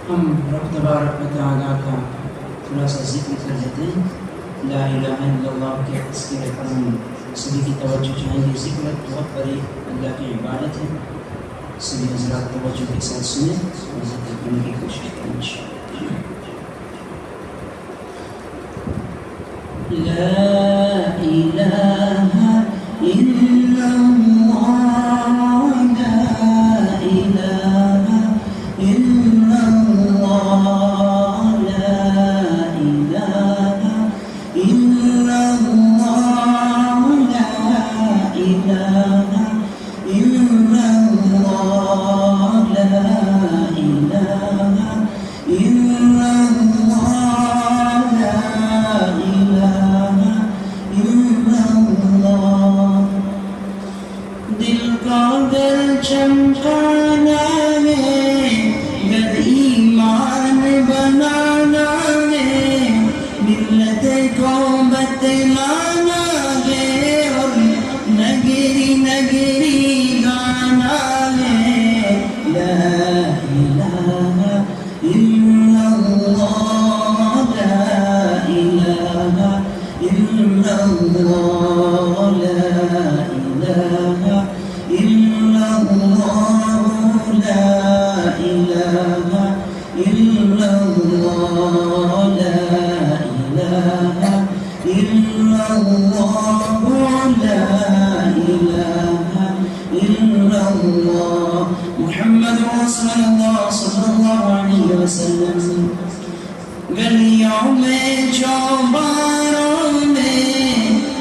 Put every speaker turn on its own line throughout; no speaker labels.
ہم رب تبارک و تعالیٰ کا تھوڑا سا ذکر کر لیتے ہیں. لا الہ الا اللہ کے تذکرے پر ہم سبھی کی توجہ چاہیں گے. ذکر بہت بڑی اللہ کی عبادت ہے. سبھی حضرات توجہ کے ساتھ سنیں اور ذکر کرنے کی کوشش کریں انشاءاللہ. لا الہ الا اللہ لا الہ الا اللہ لا الہ الا اللہ لا الہ الا اللہ لا الہ الا اللہ لا الہ الا اللہ. دل کا گر چمکانا ہے گر ایمان بنانا ہے ملت کو بتلانا ہے اور نگری نگری گانا ہے. لا الہ الا اللہ لا الہ الا اللہ لا الہ الا اللہ لا الہ الا اللہ لا الہ الا اللہ لا الہ الا اللہ. محمد رسول اللہ صلی اللہ علیہ وسلم. گلیوں میں چوباروں میں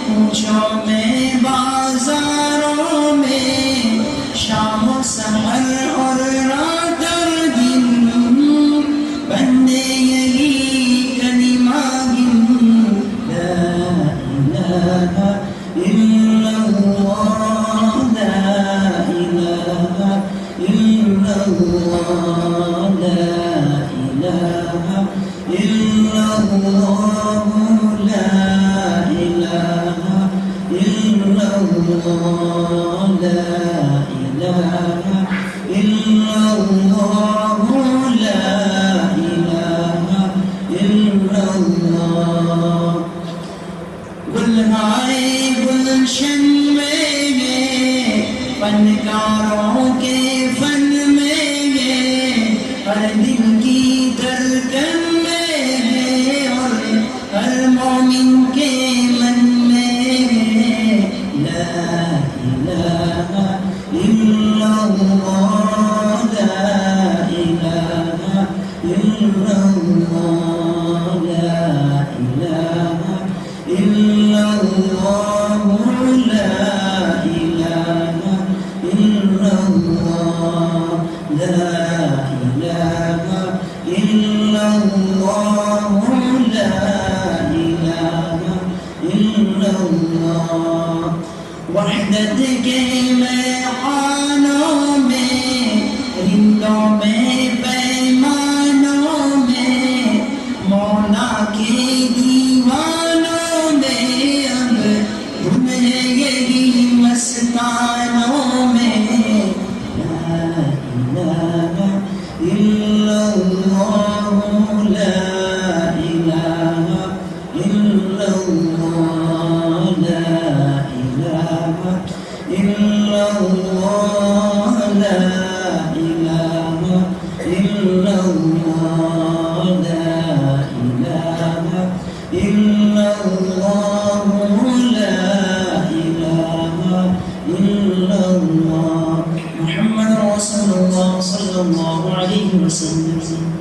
کوچوں میں بازاروں میں شام و سحر اور رات اور دن بندے یہی کلمہ گن. لا الہ الا اللہ لا الہ الا اللہ لا الہ الا اللہ لا الہ الا اللہ لا الہ الا اللہ لا الہ الا اللہ. گلہائے گلشن میں ہے فنکاروں کے فن میں ہے ہر دل کی دھڑکن میں ہے اور ہر مومن کے من میں ہے. لا الہ الا اللہ لا الہ الا اللہ لا الہ الا اللہ لا الہ الا اللہ لا الہ الا اللہ لا الہ الا اللہ. وحدت کے میخانوں میں رندوں میں پیمانوں میں مولا کے دیوانوں میں اب دھن ہے یہی مستانوں میں. لا الہ الا اللہ لا الہ الا اللہ لا الہ الا اللہ لا الہ الا اللہ لا الہ الا اللہ لا الہ الا اللہ. محمد رسول اللہ صلی اللہ علیہ وسلم.